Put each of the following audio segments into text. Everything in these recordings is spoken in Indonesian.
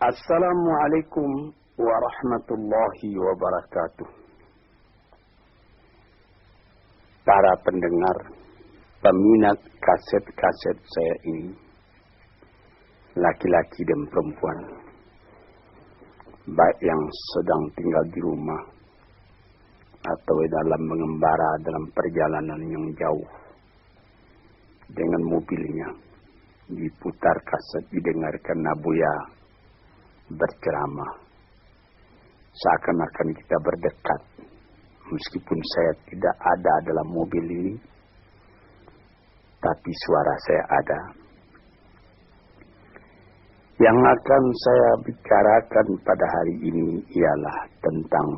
Assalamualaikum warahmatullahi wabarakatuh. Para pendengar, peminat kaset-kaset saya ini, laki-laki dan perempuan, baik yang sedang tinggal di rumah atau dalam mengembara dalam perjalanan yang jauh dengan mobilnya, diputar kaset, didengarkan Nabuya berceramah, seakan-akan kita berdekat, meskipun saya tidak ada dalam mobil ini, tapi suara saya ada. Yang akan saya bicarakan pada hari ini ialah tentang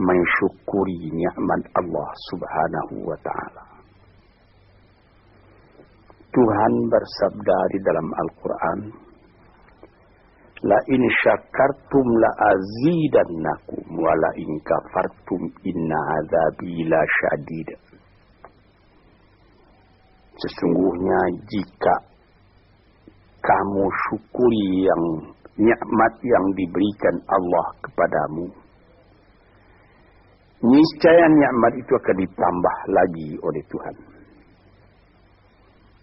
mensyukuri nikmat Allah Subhanahu wa Ta'ala. Tuhan bersabda di dalam Al-Quran, la in syakartum la azidannakum wa la in kafartum inna azabi la syadid. Sesungguhnya jika kamu syukuri yang nikmat yang diberikan Allah kepadamu, niscaya nikmat itu akan ditambah lagi oleh Tuhan.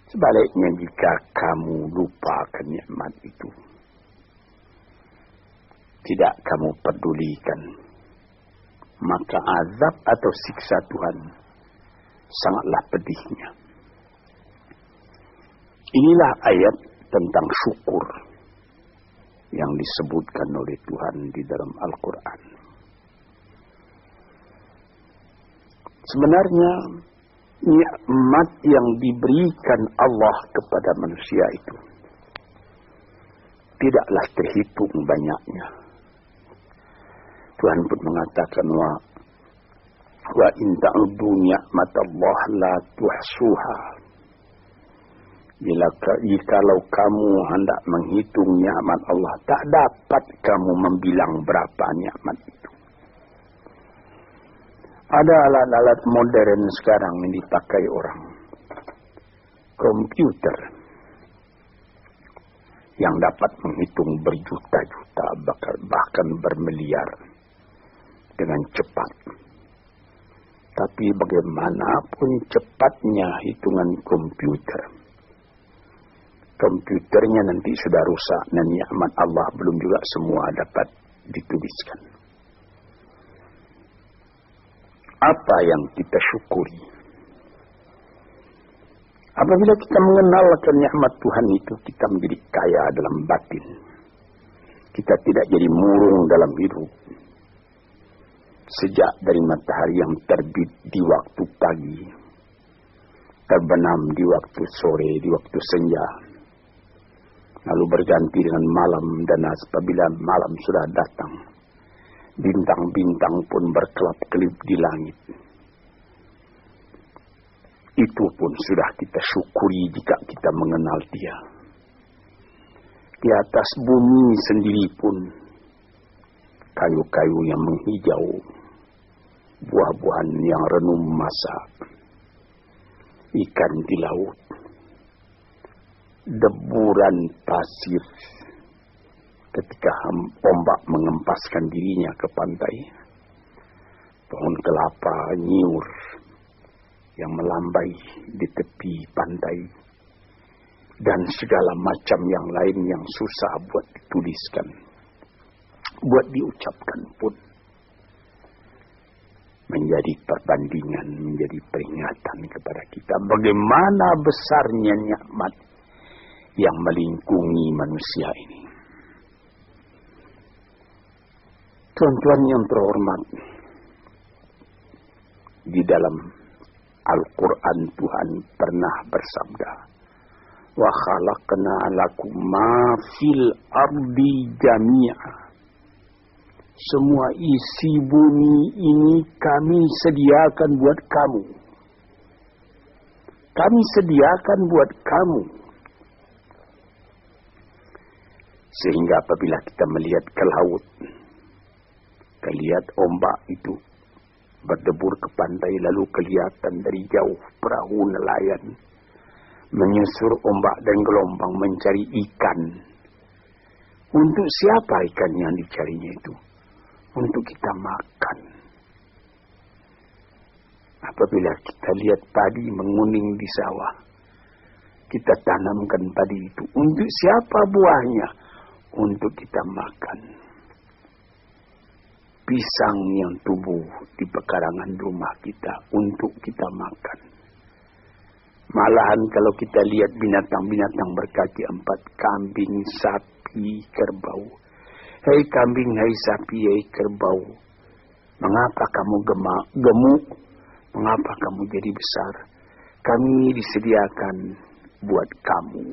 Sebaliknya jika kamu lupakan nikmat itu, tidak kamu pedulikan, maka azab atau siksa Tuhan sangatlah pedihnya. Inilah ayat tentang syukur yang disebutkan oleh Tuhan di dalam Al-Quran. Sebenarnya nikmat yang diberikan Allah kepada manusia itu tidaklah terhitung banyaknya. Tuhan pun mengatakan wa in ta'uddu ni'matallah la tuhsuha. Jikalau kamu hendak menghitung nikmat Allah, tak dapat kamu membilang berapa nikmat itu. Ada alat-alat modern sekarang yang dipakai orang, komputer yang dapat menghitung berjuta-juta bahkan bermiliar dengan cepat. Tapi bagaimanapun cepatnya hitungan komputernya nanti sudah rusak dan nikmat Allah belum juga semua dapat dituliskan. Apa yang kita syukuri? Apabila kita mengenalkan nikmat Tuhan itu, kita menjadi kaya dalam batin. Kita tidak jadi murung dalam hidup. Sejak dari matahari yang terbit di waktu pagi, terbenam di waktu sore, di waktu senja, lalu berganti dengan malam, dan apabila malam sudah datang, bintang-bintang pun berkelap-kelip di langit. Itu pun sudah kita syukuri jika kita mengenal Dia. Di atas bumi sendiri pun kayu-kayu yang menghijau, buah-buahan yang renum masak, ikan di laut, deburan pasir ketika ombak mengempaskan dirinya ke pantai, pohon kelapa nyiur yang melambai di tepi pantai, dan segala macam yang lain yang susah buat dituliskan, buat diucapkan pun, menjadi perbandingan, menjadi peringatan kepada kita bagaimana besarnya nikmat yang melingkungi manusia ini. Tuan-tuan yang terhormat, di dalam Al-Quran Tuhan pernah bersabda, wa khalaqna lakum ma fil ardi jami'a. Semua isi bumi ini kami sediakan buat kamu. Kami sediakan buat kamu. Sehingga apabila kita melihat ke laut, lihat ombak itu berdebur ke pantai, lalu kelihatan dari jauh perahu nelayan menyusur ombak dan gelombang mencari ikan Untuk siapa ikan yang dicarinya itu? Untuk kita makan. Apabila kita lihat padi menguning di sawah, kita tanamkan padi itu. Untuk siapa buahnya? Untuk kita makan. Pisang yang tumbuh di pekarangan rumah kita untuk kita makan. Malahan kalau kita lihat binatang-binatang berkaki 4, kambing, sapi, kerbau. Hei kambing, hei sapi, hei kerbau. Mengapa kamu gemuk? Mengapa kamu jadi besar? Kami disediakan buat kamu.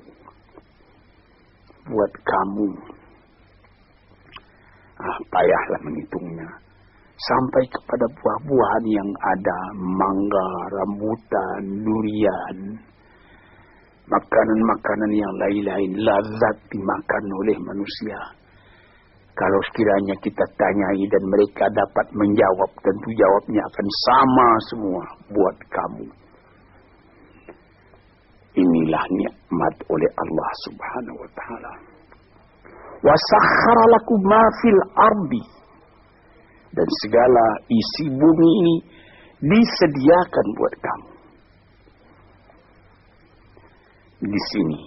Buat kamu. Payahlah menghitungnya. Sampai kepada buah-buahan yang ada. Mangga, rambutan, durian. Makanan-makanan yang lain-lain. Lazat dimakan oleh manusia. Kalau sekiranya kita tanyai dan mereka dapat menjawab, tentu jawabnya akan sama semua buat kamu. Inilah nikmat oleh Allah Subhanahu wa taala. Wa sakhkhara lakum ma fil ardi. Dan segala isi bumi ini disediakan buat kamu. Di sini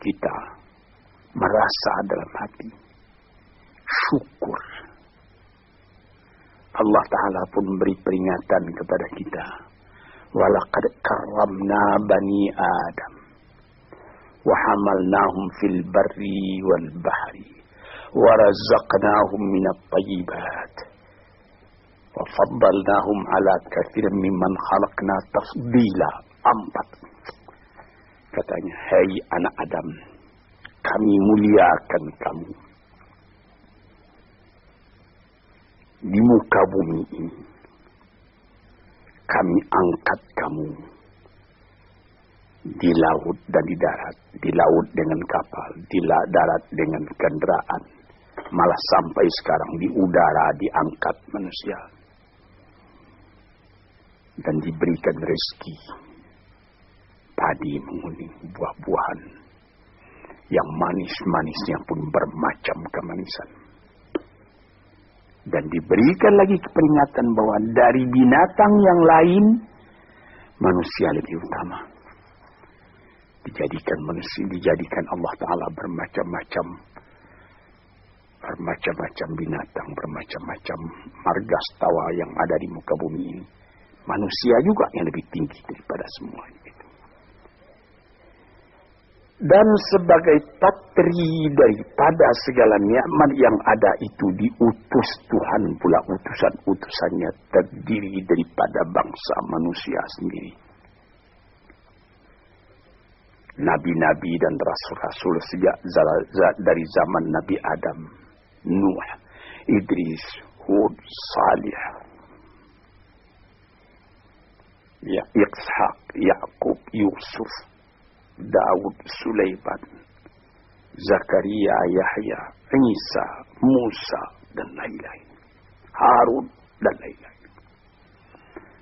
kita merasa dalam hati syukur. Allah Ta'ala pun beri peringatan kepada kita. Walaqad karramna bani Adam wa hamalnahum fil barri wal bahri wa razaqnahum minat tayyibat wa faddalnahum ala katsirin mimman khalaqna tafdila. 4. Katanya, hai anak Adam, kami muliakan kamu di muka bumi ini. Kami angkat kamu di laut dan di darat. Di laut dengan kapal, di darat dengan kendaraan. Malah sampai sekarang di udara diangkat manusia. Dan diberikan rezeki. Padi menguning, buah-buahan. Yang manis-manisnya pun bermacam kemanisan. Dan diberikan lagi peringatan bahwa dari binatang yang lain, manusia lebih utama. Dijadikan Allah Ta'ala bermacam-macam binatang, bermacam-macam margastawa yang ada di muka bumi ini. Manusia juga yang lebih tinggi daripada semua itu. Dan sebagai patri daripada segala nikmat yang ada itu, diutus Tuhan pula, utusan-utusannya terdiri daripada bangsa manusia sendiri. Nabi-nabi dan rasul-rasul sejak dari zaman Nabi Adam, Nuh, Idris, Hud, Salih, Ishaq, Yakub, Yusuf, Daud, Sulaiman, Zakaria, Yahya, Isa, Musa, dan lain-lain. Harun, dan lain-lain.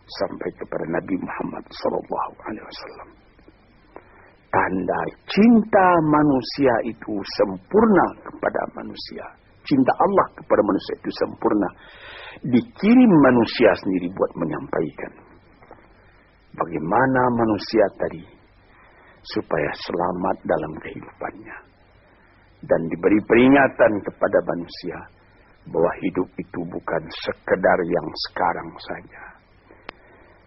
Sampai kepada Nabi Muhammad SAW. Tanda cinta manusia itu sempurna kepada manusia. Cinta Allah kepada manusia itu sempurna. Dikirim manusia sendiri buat menyampaikan. Bagaimana manusia tadi supaya selamat dalam kehidupannya. Dan diberi peringatan kepada manusia bahwa hidup itu bukan sekedar yang sekarang saja.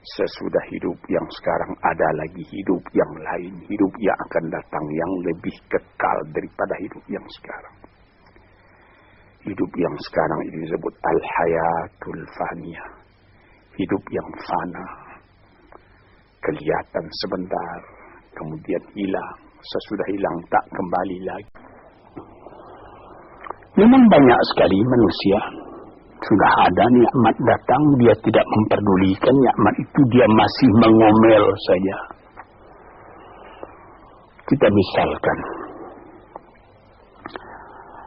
Sesudah hidup yang sekarang ada lagi hidup yang lain. Hidup yang akan datang yang lebih kekal daripada hidup yang sekarang. Hidup yang sekarang ini disebut al-hayatul faniyah. Hidup yang fana. Kelihatan sebentar, kemudian hilang. Sesudah hilang tak kembali lagi. Memang banyak sekali manusia. Sudah ada nikmat datang, dia tidak memperdulikan nikmat itu, dia masih mengomel saja. Kita misalkan,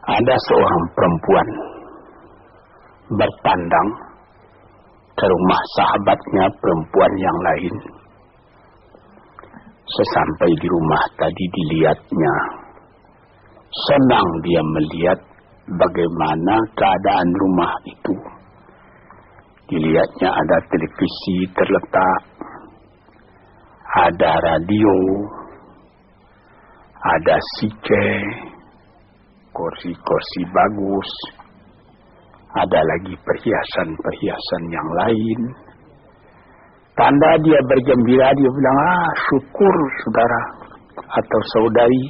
ada seorang perempuan bertandang ke rumah sahabatnya perempuan yang lain. Sesampai di rumah tadi dilihatnya Senang dia melihat bagaimana keadaan rumah itu. Dilihatnya ada televisi terletak, ada radio, ada CC, kursi-kursi bagus, ada lagi perhiasan-perhiasan yang lain. Tanda dia bergembira, dia bilang, syukur saudara atau saudari,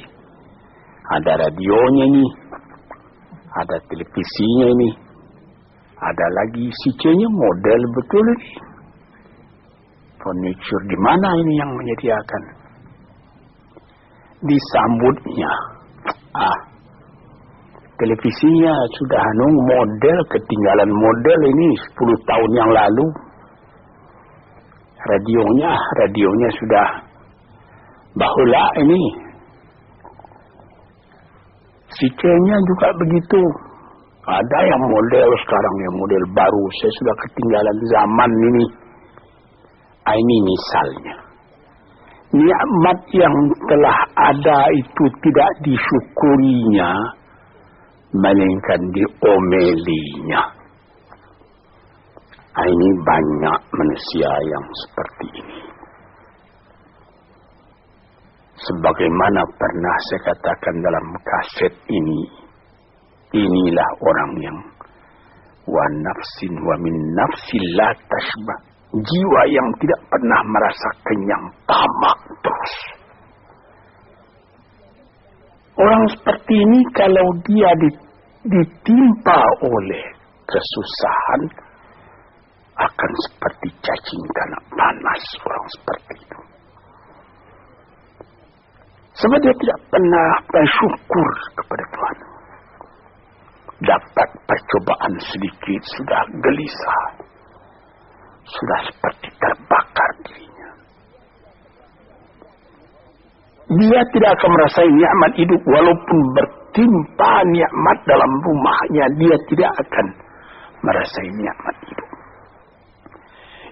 ada radionya nih, ada televisinya ini, ada lagi CC-nya model betul ini. Furniture di mana ini yang menyediakan? Disambutnya, televisinya sudah model, ketinggalan model ini 10 tahun yang lalu. Radionya sudah bahula ini. CC-nya juga begitu. Ada yang model sekarang, yang model baru. Saya sudah ketinggalan zaman ini. Ini misalnya. Nikmat yang telah ada itu tidak disyukurinya, melainkan diomelinya. Ini banyak manusia yang seperti ini. Sebagaimana pernah saya katakan dalam kaset ini, inilah orang yang wa nafsin wa min nafsin la tashba, jiwa yang tidak pernah merasa kenyang, tamak terus. Orang seperti ini kalau dia ditimpa oleh kesusahan, akan seperti cacing tanah panas orang seperti itu. Sebab dia tidak pernah bersyukur kepada Tuhan. Dapat percobaan sedikit sudah gelisah, sudah seperti terbakar dirinya. Dia tidak akan merasakan nikmat hidup walaupun bertimpa nikmat dalam rumahnya, dia tidak akan merasakan nikmat hidup.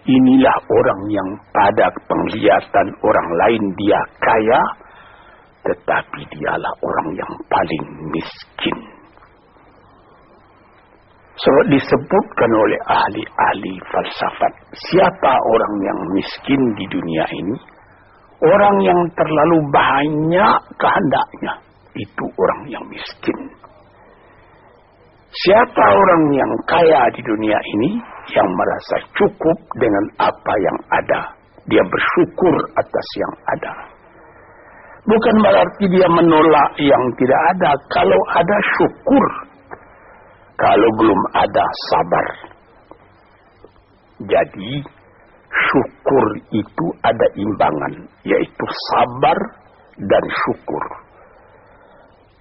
Inilah orang yang pada penglihatan orang lain dia kaya, tetapi dialah orang yang paling miskin. Sebab disebutkan oleh ahli-ahli falsafat, siapa orang yang miskin di dunia ini? Orang yang terlalu banyak kehendaknya, itu orang yang miskin. Siapa orang yang kaya di dunia ini, yang merasa cukup dengan apa yang ada. Dia bersyukur atas yang ada. Bukan berarti dia menolak yang tidak ada. Kalau ada, syukur. Kalau belum ada, sabar. Jadi, syukur itu ada imbangan, yaitu sabar dan syukur.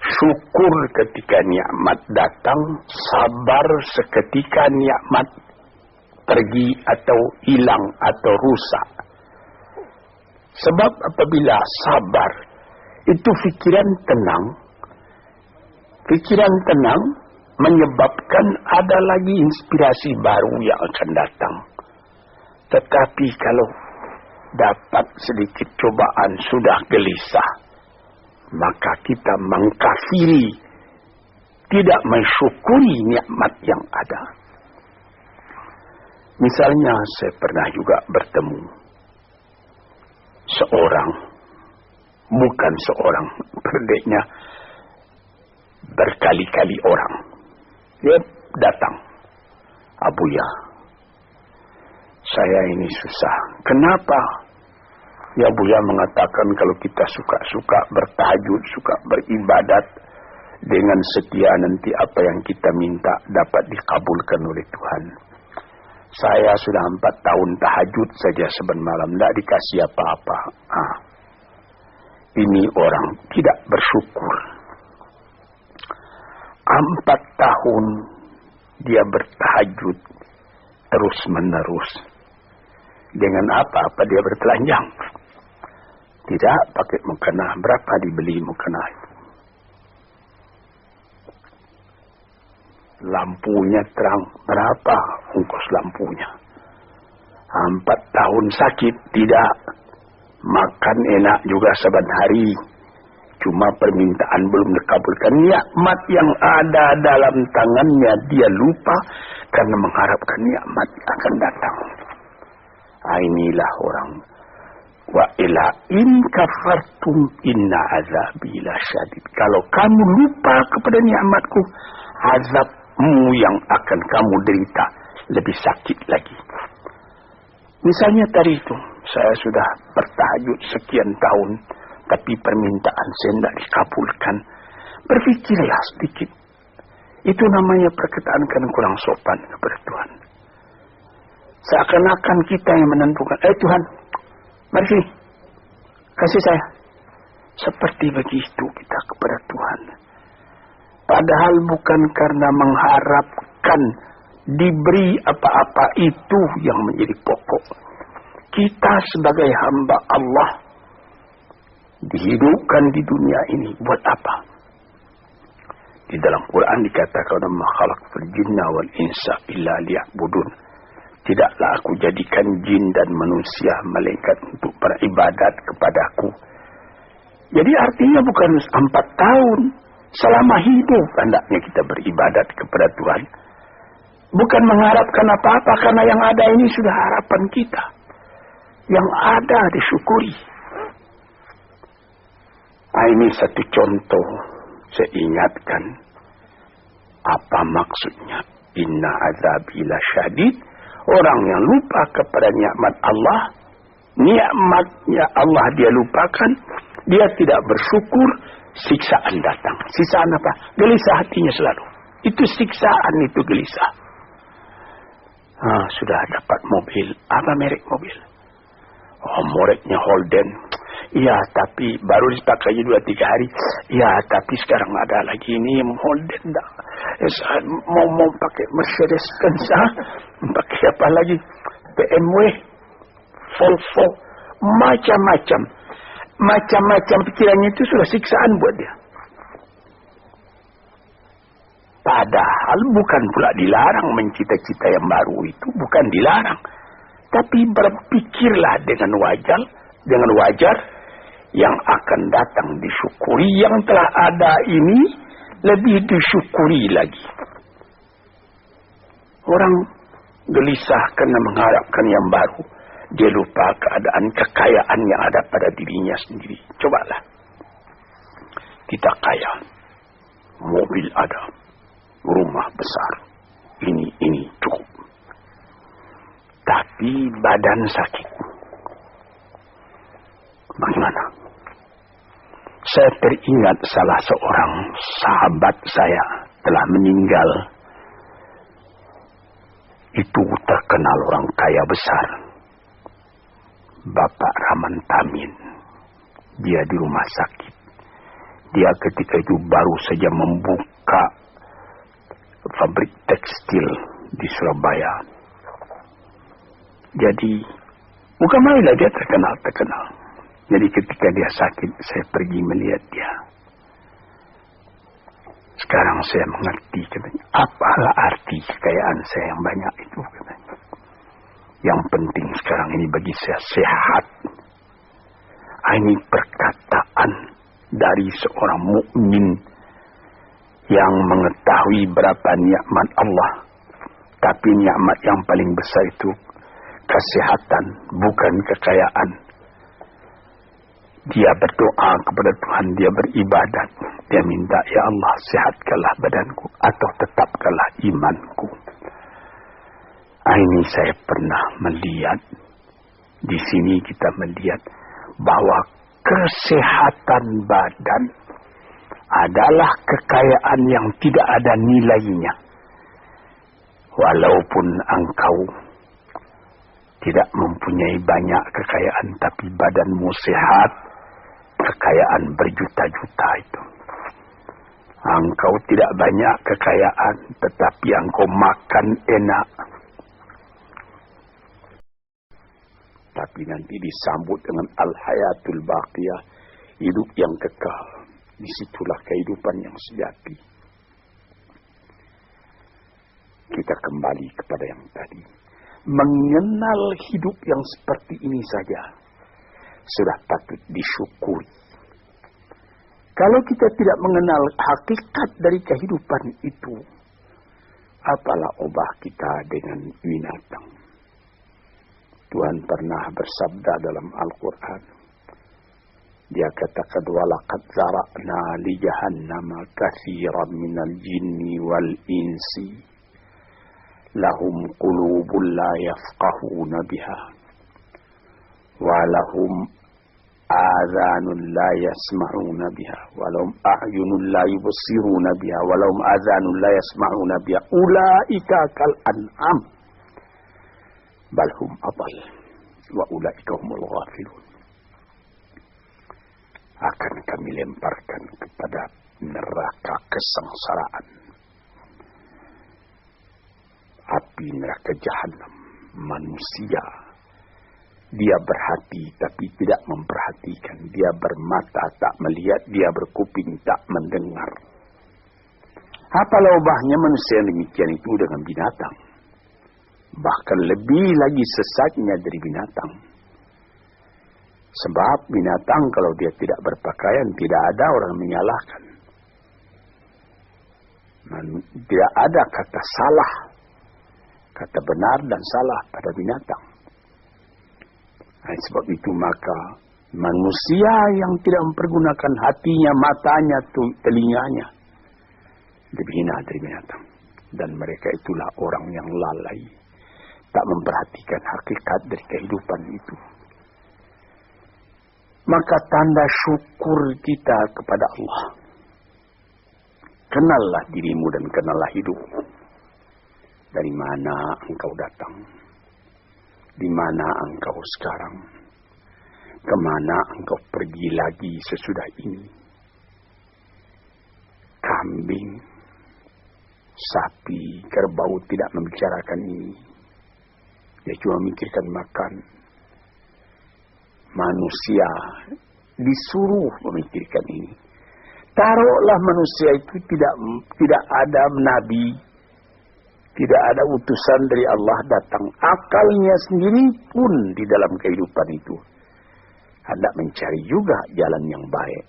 Syukur ketika nikmat datang, sabar seketika nikmat pergi atau hilang atau rusak. Sebab apabila sabar, itu pikiran tenang menyebabkan ada lagi inspirasi baru yang akan datang. Tetapi kalau dapat sedikit cobaan sudah gelisah, maka kita mengkafiri, tidak mensyukuri nikmat yang ada. Misalnya saya pernah juga bertemu bukan seorang, berdeknya berkali-kali orang. Dia datang, Abuya, saya ini susah. Kenapa? Ya Buya mengatakan kalau kita suka bertahajud, suka beribadat dengan setia, nanti apa yang kita minta dapat dikabulkan oleh Tuhan. Saya sudah 4 tahun tahajud saja seben malam, tidak dikasih apa-apa. Ini orang tidak bersyukur. 4 tahun dia bertahajud terus menerus. Dengan apa dia bertelanjang? Tidak pakai mukena. Berapa dibeli mukena itu? Lampunya terang. Berapa ongkos lampunya? 4 tahun sakit. Tidak. Makan enak juga saban hari. Cuma permintaan belum dikabulkan. Nikmat yang ada dalam tangannya dia lupa karena mengharapkan nikmat akan datang. Inilah orang. Wa ila in kafartum inna azabi lasyadid. Kalau kamu lupa kepada nikmatku, azabmu yang akan kamu derita lebih sakit lagi. Misalnya tadi itu, saya sudah bertahajud sekian tahun, tapi permintaan saya tidak dikabulkan. Berfikirlah sedikit. Itu namanya perkataan kurang sopan kepada Tuhan. Seakan-akan kita yang menentukan, Tuhan, mari sini, kasih saya. Seperti begitu kita kepada Tuhan. Padahal bukan karena mengharapkan diberi apa-apa itu yang menjadi pokok. Kita sebagai hamba Allah dihidupkan di dunia ini buat apa? Di dalam Quran dikatakan, "Ma khalaqtul jinna wal insa illa liya'budun." Tidaklah aku jadikan jin dan manusia malaikat untuk beribadat kepadaku. Jadi artinya bukan 4 tahun. Selama hidup hendaknya kita beribadat kepada Tuhan. Bukan mengharapkan apa-apa, karena yang ada ini sudah harapan kita. Yang ada disyukuri. Ini satu contoh. Saya ingatkan. Apa maksudnya? Inna azabi lasyadid. Orang yang lupa kepada nikmat Allah, nikmatnya Allah dia lupakan, dia tidak bersyukur, siksaan datang. Siksaan apa? Gelisah hatinya selalu. Itu siksaan, itu gelisah. Sudah dapat mobil. Apa merek mobil? Mereknya Holden. Ya, tapi baru dipakai 2-3 hari. Ya, tapi sekarang ada lagi ini Holden. Mau pakai Mercedes Benz. Pakai apa lagi? BMW, Volvo, macam-macam. Macam-macam pikirannya itu sudah siksaan buat dia. Padahal bukan pula dilarang mencita-cita yang baru itu. Bukan dilarang. Tapi berpikirlah dengan wajar yang akan datang disyukuri. Yang telah ada ini lebih disyukuri lagi. Orang gelisah karena mengharapkan yang baru. Dia lupa keadaan kekayaan yang ada pada dirinya sendiri. Cobalah. Kita kaya. Mobil ada. Rumah besar. Ini cukup. Tapi badan sakit. Bagaimana? Saya teringat salah seorang sahabat saya telah meninggal. Itu terkenal orang kaya besar. Bapak Rahman Tamin. Dia di rumah sakit. Dia ketika itu baru saja membuka pabrik tekstil di Surabaya. Jadi, bukan main lah dia terkenal. Jadi ketika dia sakit, saya pergi melihat dia. Sekarang saya mengerti, katanya, apalah arti kekayaan saya yang banyak itu, katanya. Yang penting sekarang ini bagi saya sehat. Ini perkataan dari seorang mukmin yang mengetahui berapa nikmat Allah. Tapi nikmat yang paling besar itu kesehatan, bukan kekayaan. Dia berdoa kepada Tuhan, dia beribadat. Dia minta, ya Allah, sehatkanlah badanku atau tetapkanlah imanku. Ini saya pernah melihat. Di sini kita melihat bahwa kesehatan badan adalah kekayaan yang tidak ada nilainya. Walaupun engkau tidak mempunyai banyak kekayaan, tapi badanmu sehat, kekayaan berjuta-juta itu. Engkau tidak banyak kekayaan, tetapi engkau makan enak. Tapi nanti disambut dengan al-hayatul baqiyah, hidup yang kekal. Disitulah kehidupan yang sejati. Kita kembali kepada yang tadi. Mengenal hidup yang seperti ini saja sudah patut disyukuri. Kalau kita tidak mengenal hakikat dari kehidupan itu, apalah obah kita dengan binatang. Tuhan pernah bersabda dalam Al-Quran. Dia katakan, walaqad zara'na li jahannama katsiran minal jinni wal insi lahum qulubun la yafqahuna biha wa lahum adhanun la yasma'una biha wa lahum a'yunun la yubsiruna biha wa lahum adhanun la yasma'una biha ulaika kal an'am bal hum adall wa ulaika humul ghafilun. Akan kami lemparkan kepada neraka kesengsaraan, api neraka jahanam. Manusia, dia berhati tapi tidak memperhatikan, dia bermata tak melihat, dia berkuping tak mendengar. Apalah ubahnya manusia yang demikian itu dengan binatang? Bahkan lebih lagi sesatnya dari binatang. Sebab binatang kalau dia tidak berpakaian, tidak ada orang menyalahkan. Tidak ada kata salah, kata benar dan salah pada binatang. Sebab itu maka manusia yang tidak mempergunakan hatinya, matanya, telinganya, lebih hina dari binatang. Dan mereka itulah orang yang lalai, tak memperhatikan hakikat dari kehidupan itu. Maka tanda syukur kita kepada Allah. Kenallah dirimu dan kenallah hidupmu. Dari mana engkau datang? Di mana engkau sekarang? Kemana engkau pergi lagi sesudah ini? Kambing, sapi, kerbau tidak membicarakan ini. Dia cuma memikirkan makan. Manusia disuruh memikirkan ini. Taruhlah manusia itu tidak ada nabi, tidak ada utusan dari Allah datang. Akalnya sendiri pun di dalam kehidupan itu hendak mencari juga jalan yang baik,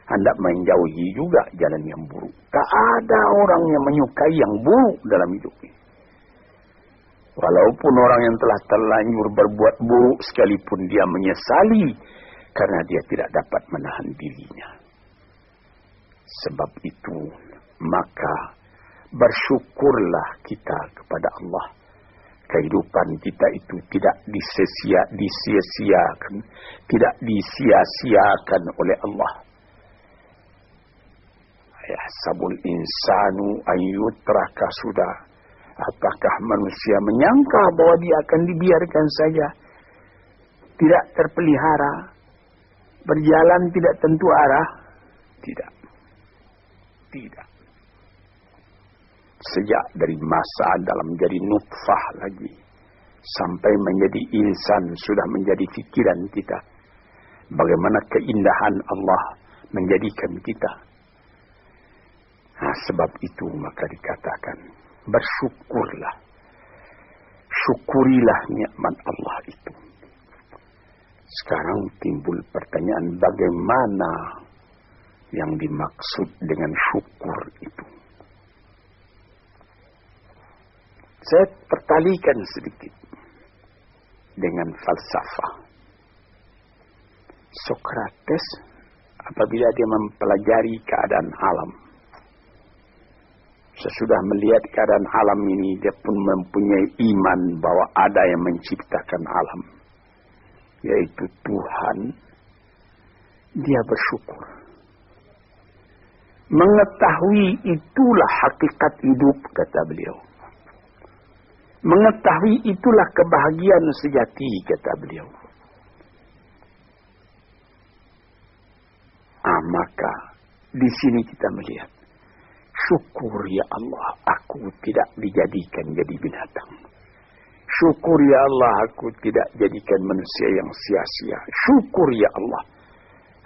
hendak menjauhi juga jalan yang buruk. Tak ada orang yang menyukai yang buruk dalam hidup ini. Walaupun orang yang telah terlanjur berbuat buruk sekalipun dia menyesali karena dia tidak dapat menahan dirinya. Sebab itu maka bersyukurlah kita kepada Allah. Kehidupan kita itu tidak disia-siakan, tidak disia-siakan oleh Allah. Yahsabul insanu ayyutraka sudah. Apakah manusia menyangka bahwa dia akan dibiarkan saja, tidak terpelihara, berjalan tidak tentu arah? Tidak. Tidak. Sejak dari masa dalam menjadi nutfah lagi, sampai menjadi insan sudah menjadi fikiran kita. Bagaimana keindahan Allah menjadikan kita. Nah, sebab itu maka dikatakan, bersyukurlah. Syukurilah nikmat Allah itu. Sekarang timbul pertanyaan, bagaimana yang dimaksud dengan syukur itu? Saya pertalikan sedikit dengan falsafah. Sokrates apabila dia mempelajari keadaan alam, sesudah melihat keadaan alam ini, dia pun mempunyai iman bahwa ada yang menciptakan alam, yaitu Tuhan. Dia bersyukur. Mengetahui itulah hakikat hidup, kata beliau. Mengetahui itulah kebahagiaan sejati, kata beliau. Maka di sini kita melihat, syukur ya Allah, aku tidak dijadikan jadi binatang. Syukur ya Allah, aku tidak jadikan manusia yang sia-sia. Syukur ya Allah,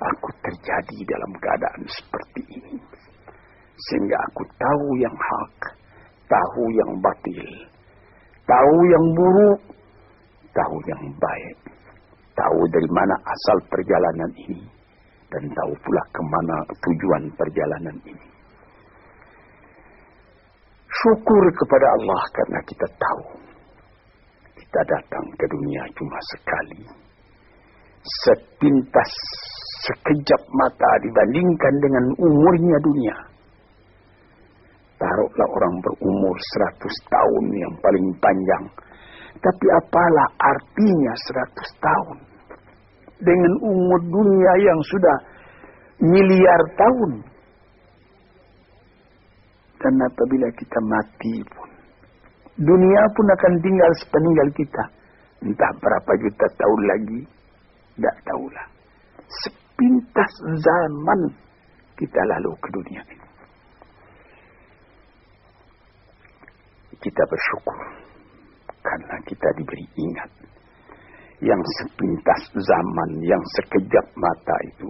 aku terjadi dalam keadaan seperti ini. Sehingga aku tahu yang hak, tahu yang batil, tahu yang buruk, tahu yang baik. Tahu dari mana asal perjalanan ini, dan tahu pula kemana tujuan perjalanan ini. Syukur kepada Allah karena kita tahu kita datang ke dunia cuma sekali. Sepintas, sekejap mata dibandingkan dengan umurnya dunia. Taruhlah orang berumur 100 tahun yang paling panjang. Tapi apalah artinya 100 tahun dengan umur dunia yang sudah miliar tahun. Dan apabila kita mati pun, dunia pun akan tinggal sepeninggal kita. Entah berapa juta tahun lagi, tidak tahulah. Sepintas zaman kita lalu ke dunia ini. Kita bersyukur karena kita diberi ingat. Yang sepintas zaman, yang sekejap mata itu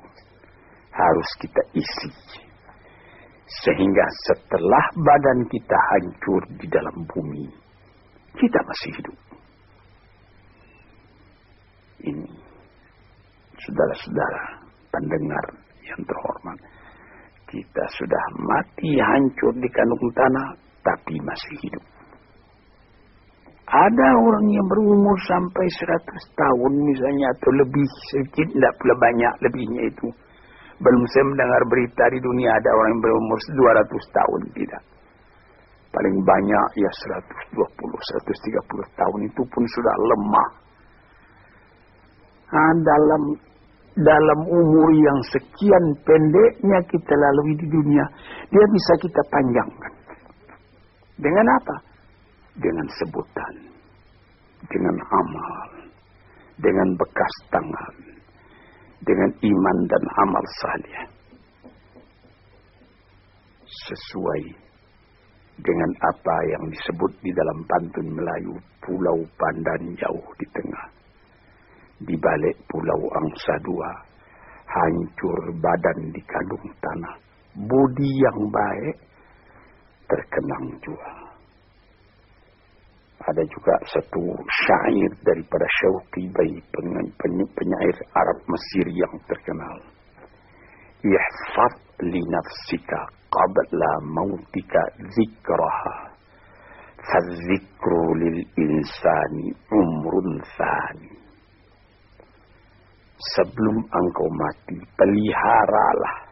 harus kita isi. Sehingga setelah badan kita hancur di dalam bumi, kita masih hidup. Ini, saudara-saudara pendengar yang terhormat, kita sudah mati hancur di kandung tanah, tapi masih hidup. Ada orang yang berumur sampai 100 tahun misalnya, atau lebih sedikit, tidak pula banyak lebihnya itu. Belum saya mendengar berita di dunia ada orang yang berumur 200 tahun, tidak. Paling banyak ya 120, 130 tahun, itu pun sudah lemah. Nah, dalam umur yang sekian pendeknya kita lalui di dunia, dia bisa kita panjangkan. Dengan apa? Dengan sebutan, dengan amal, dengan bekas tangan, dengan iman dan amal saleh. Sesuai dengan apa yang disebut di dalam pantun Melayu, Pulau Pandan jauh di tengah. Di balik pulau angsa dua, hancur badan di kandung tanah. Budi yang baik terkenang jua. Ada juga satu syair daripada Syauqi Bai, penyair Arab Mesir yang terkenal. Ihfaz li nafsika qabla mautika zikraha, fadzikru lil insani umrun thani. Sebelum engkau mati, peliharalah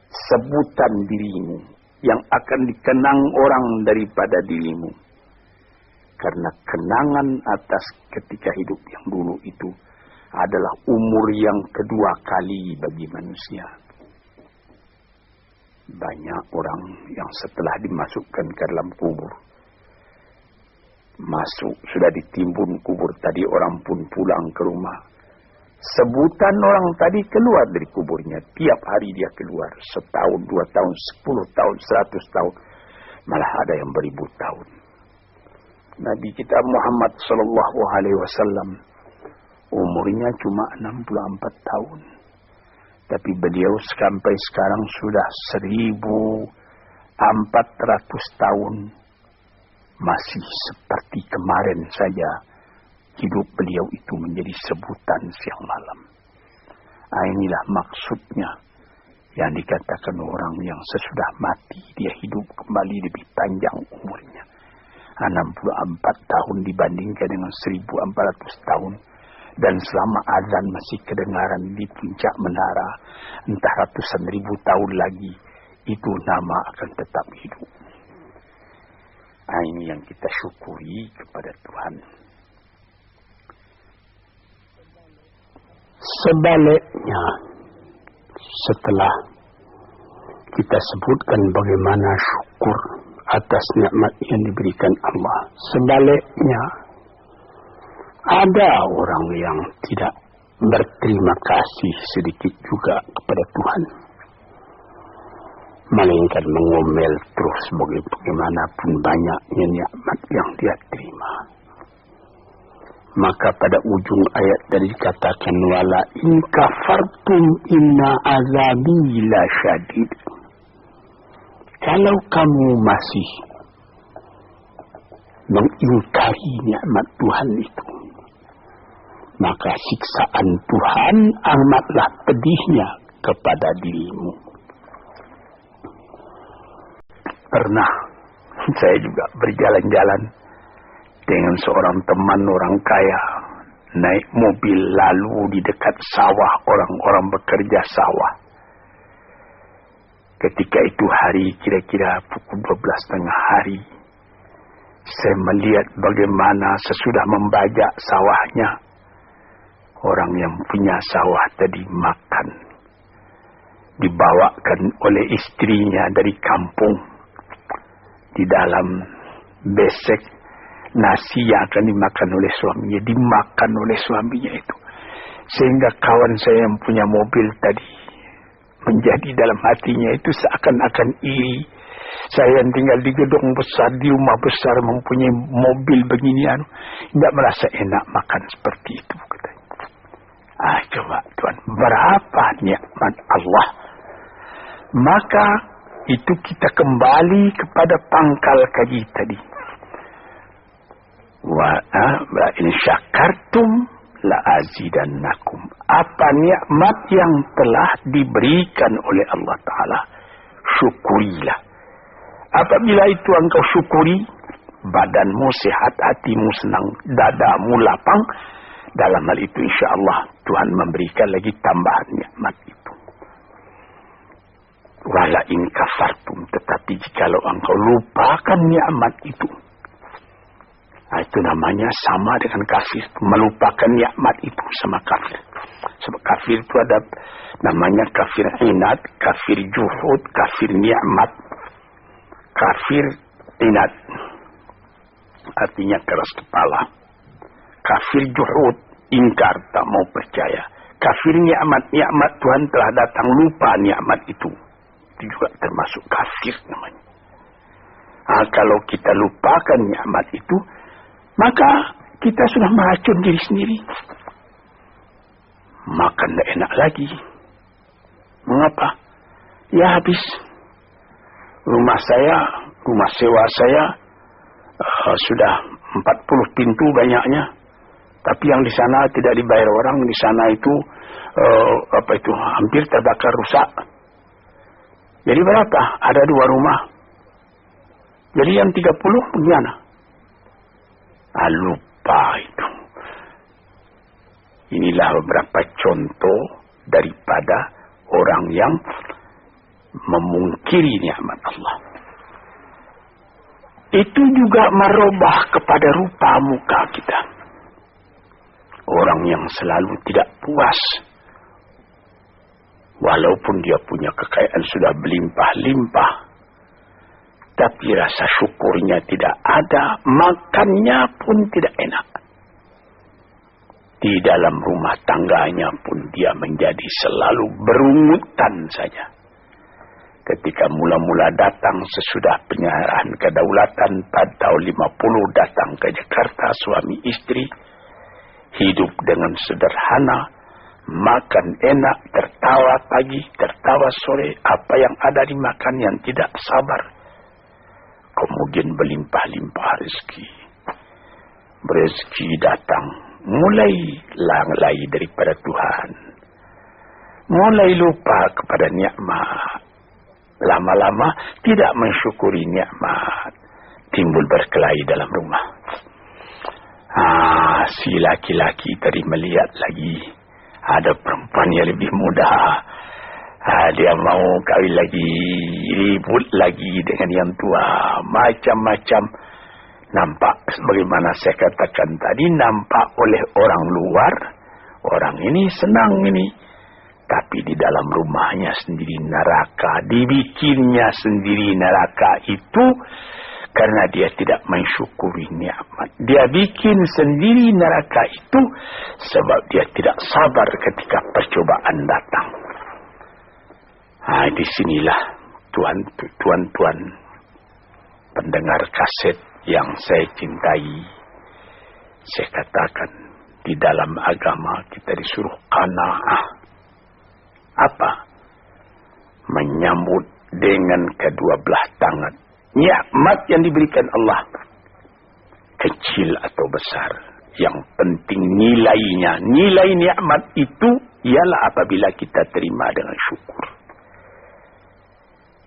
sebutan dirimu yang akan dikenang orang daripada dirimu. Karena kenangan atas ketika hidup yang dulu itu adalah umur yang kedua kali bagi manusia. Banyak orang yang setelah dimasukkan ke dalam kubur, masuk, sudah ditimbun kubur tadi, orang pun pulang ke rumah. Sebutan orang tadi keluar dari kuburnya. Tiap hari dia keluar. 1 tahun, 2 tahun, 10 tahun, 100 tahun. Malah ada yang beribu tahun. Nabi kita Muhammad SAW umurnya cuma 64 tahun. Tapi beliau sampai sekarang sudah 1400 tahun. Masih seperti kemarin saja. Hidup beliau itu menjadi sebutan siang malam. Inilah maksudnya yang dikatakan orang yang sesudah mati dia hidup kembali lebih panjang umurnya. 64 tahun dibandingkan dengan 1400 tahun. Dan selama azan masih kedengaran di puncak menara, entah ratusan ribu tahun lagi, itu nama akan tetap hidup. Ini yang kita syukuri kepada Tuhan. Sebaliknya, setelah kita sebutkan bagaimana syukur atas nikmat yang diberikan Allah, sebaliknya ada orang yang tidak berterima kasih sedikit juga kepada Tuhan, melainkan mengomel terus bagaimanapun banyaknya nikmat yang dia terima. Maka pada ujung ayat tadi dikatakan, wala in kafartum inna azabi la syadid. Kalau kamu masih mengingkari nikmat Tuhan itu, maka siksaan Tuhan amatlah pedihnya kepada dirimu. Pernah saya juga berjalan-jalan dengan seorang teman orang kaya, naik mobil lalu di dekat sawah orang-orang bekerja sawah. Ketika itu hari kira-kira pukul 12:30 hari. Saya melihat bagaimana sesudah membajak sawahnya, orang yang punya sawah tadi makan. Dibawakan oleh istrinya dari kampung. Di dalam besek nasi yang akan dimakan oleh suaminya, dimakan oleh suaminya itu. Sehingga kawan saya yang punya mobil tadi, menjadi dalam hatinya itu seakan-akan iri. Saya yang tinggal di gedung besar, di rumah besar, mempunyai mobil beginian, tidak merasa enak makan seperti itu, katanya. Coba Tuhan, berapa nikmat Allah. Maka itu kita kembali kepada pangkal kaji tadi. Wa in syakartum la azidannakum. Apa nikmat yang telah diberikan oleh Allah Ta'ala, syukurilah. Apabila itu engkau syukuri, badanmu sehat, hatimu senang, dadamu lapang. Dalam hal itu insya Allah Tuhan memberikan lagi tambahan nikmat itu. Wala in kafartum, tetapi jikalau engkau lupakan nikmat itu, itu namanya sama dengan kafir. Melupakan nikmat itu sama kafir. Sebab kafir itu ada namanya kafir inat, kafir juhud, kafir nikmat. Kafir inat artinya keras kepala. Kafir juhud, ingkar, tak mau percaya. Kafir nikmat Tuhan telah datang, lupa nikmat itu. Itu juga termasuk kafir namanya. Kalau kita lupakan nikmat itu, maka kita sudah meracun diri sendiri. Makan tidak enak lagi. Mengapa? Ya habis. Rumah sewa saya sudah 40 pintu banyaknya. Tapi yang di sana tidak dibayar orang, di sana itu hampir terbakar rusak. Jadi berapa? Ada 2 rumah. Jadi yang 30 bagaimana? Lupa itu. Inilah beberapa contoh daripada orang yang memungkiri nikmat Allah. Itu juga merubah kepada rupa muka kita. Orang yang selalu tidak puas, walaupun dia punya kekayaan sudah berlimpah-limpah, tapi rasa syukurnya tidak ada, makannya pun tidak enak. Di dalam rumah tangganya pun dia menjadi selalu berungutan saja. Ketika mula-mula datang sesudah penyerahan kedaulatan pada tahun 50 datang ke Jakarta, suami istri hidup dengan sederhana, makan enak, tertawa pagi, tertawa sore, apa yang ada dimakan yang tidak sabar. Kemudian berlimpah-limpah rezeki. Rezeki datang, mulai lalai daripada Tuhan. Mulai lupa kepada nikmat. Lama-lama tidak mensyukuri nikmat. Timbul berkelahi dalam rumah. Si laki-laki tadi melihat lagi ada perempuan yang lebih muda. Dia mau kawin lagi, ribut lagi dengan yang tua, macam-macam. Nampak sebagaimana saya katakan tadi, nampak oleh orang luar, orang ini senang ini. Tapi di dalam rumahnya sendiri neraka, dibikinnya sendiri neraka itu karena dia tidak mensyukuri nikmat. Dia bikin sendiri neraka itu sebab dia tidak sabar ketika percobaan datang. Di sinilah tuan-tuan pendengar kaset yang saya cintai. Saya katakan di dalam agama kita disuruh qanaah. Apa? Menyambut dengan kedua belah tangan nikmat yang diberikan Allah, kecil atau besar, Yang penting nilainya. Nilai nikmat itu ialah apabila kita terima dengan syukur.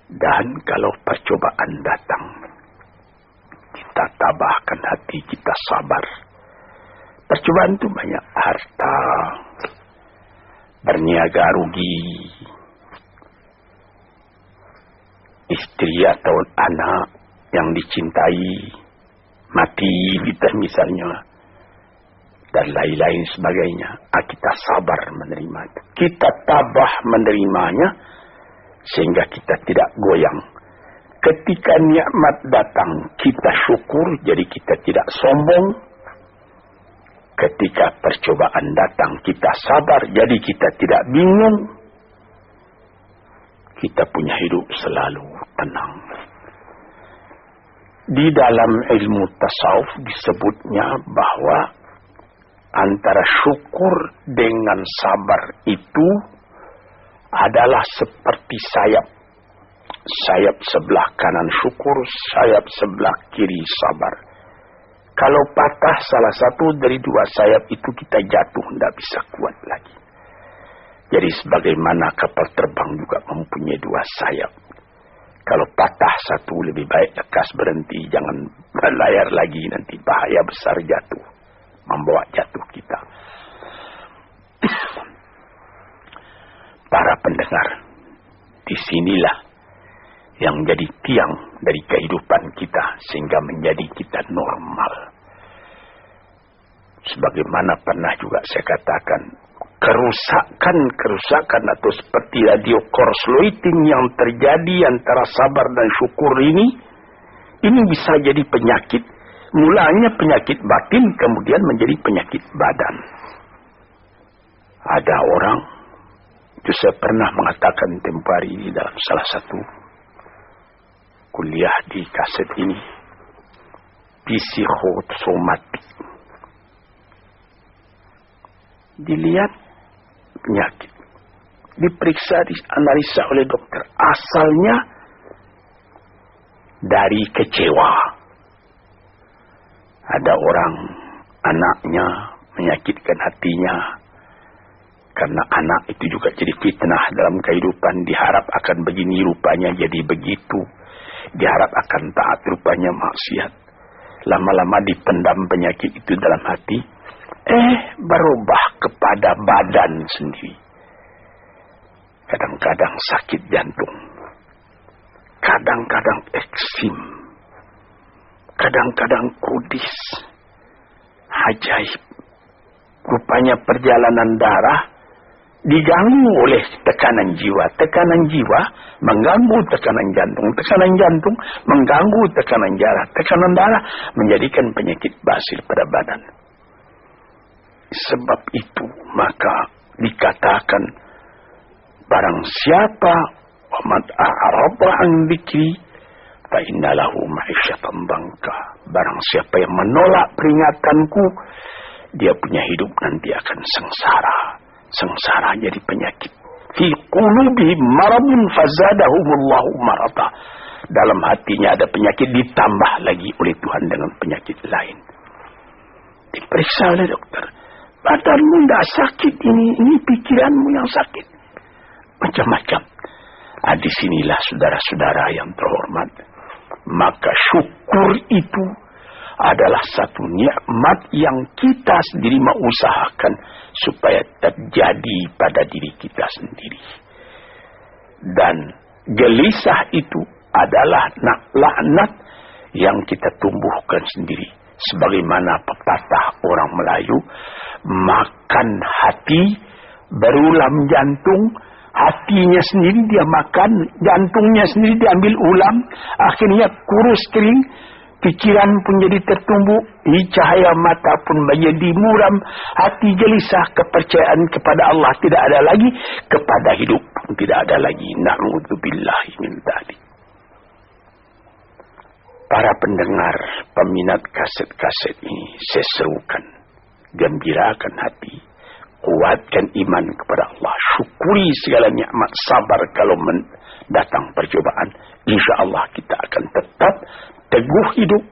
Dan kalau percobaan datang, kita tabahkan hati, kita sabar. Percobaan itu banyak. Harta, berniaga rugi, istri atau anak yang dicintai mati misalnya, dan lain-lain sebagainya. Kita sabar menerima itu. Kita tabah menerimanya sehingga kita tidak goyang. Ketika nikmat datang, kita syukur, jadi kita tidak sombong. Ketika percobaan datang, kita sabar, jadi kita tidak bingung. Kita punya hidup selalu tenang. Di dalam ilmu tasawuf disebutnya bahwa antara syukur dengan sabar itu adalah seperti sayap. Sayap sebelah kanan syukur, sayap sebelah kiri sabar. Kalau patah salah satu dari dua sayap itu, kita jatuh, tidak bisa kuat lagi. Jadi sebagaimana kapal terbang juga mempunyai dua sayap. Kalau patah satu, lebih baik lekas berhenti, jangan berlayar lagi, nanti bahaya besar jatuh, membawa jatuh kita. Para pendengar, disinilah yang jadi tiang dari kehidupan kita sehingga menjadi kita normal. Sebagaimana pernah juga saya katakan, kerusakan atau seperti radio korsleting yang terjadi antara sabar dan syukur ini bisa jadi penyakit. Mulanya penyakit batin, kemudian menjadi penyakit badan. Ada orang, itu saya pernah mengatakan tempoh hari ini dalam salah satu kuliah di kaset ini, psikosomatik. Dilihat penyakit, diperiksa, dianalisa oleh dokter. Asalnya dari kecewa. Ada orang, anaknya menyakitkan hatinya, karena anak itu juga jadi fitnah dalam kehidupan. Diharap akan begini, rupanya jadi begitu. Diharap akan taat, rupanya maksiat. Lama-lama dipendam penyakit itu dalam hati, berubah kepada badan sendiri. Kadang-kadang sakit jantung, kadang-kadang eksim, kadang-kadang kudis. Ajaib. Rupanya perjalanan darah diganggu oleh tekanan jiwa. Tekanan jiwa mengganggu tekanan jantung. Tekanan jantung mengganggu tekanan darah. Tekanan darah menjadikan penyakit basil pada badan. Sebab itu maka dikatakan, barang siapa waman a'rada an dzikri fa innalahu ma'isyatan dhanka. Barang siapa yang menolak peringatanku, dia punya hidup nanti akan sengsara. Sengsara jadi penyakit. Fi qulubihim maradun fazadahumullahu marada. Dalam hatinya ada penyakit, ditambah lagi oleh Tuhan dengan penyakit lain. Diperiksa oleh dokter. Badanmu tidak sakit, ini pikiranmu yang sakit. Macam-macam. Disinilah saudara-saudara yang terhormat, maka syukur itu adalah satu nikmat yang kita sendiri mengusahakan supaya terjadi pada diri kita sendiri. Dan gelisah itu adalah laknat yang kita tumbuhkan sendiri. Sebagaimana pepatah orang Melayu, makan hati, berulam jantung. Hatinya sendiri dia makan, jantungnya sendiri diambil ulam, akhirnya kurus kering, pikiran pun jadi tertumbuk, cahaya mata pun menjadi muram, hati gelisah, kepercayaan kepada Allah tidak ada lagi, kepada hidup pun tidak ada lagi. Na'udzubillahi min dzalik. Para pendengar, peminat kaset-kaset ini, saya serukan, gembirakan hati, kuatkan iman kepada Allah, syukuri segala nikmat, sabar kalau datang percobaan. Insya Allah kita akan tetap teguh hidup,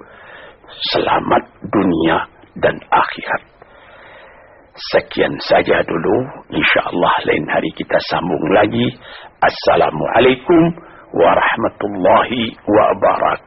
selamat dunia dan akhirat. Sekian saja dulu. InsyaAllah lain hari kita sambung lagi. Assalamualaikum warahmatullahi wabarakatuh.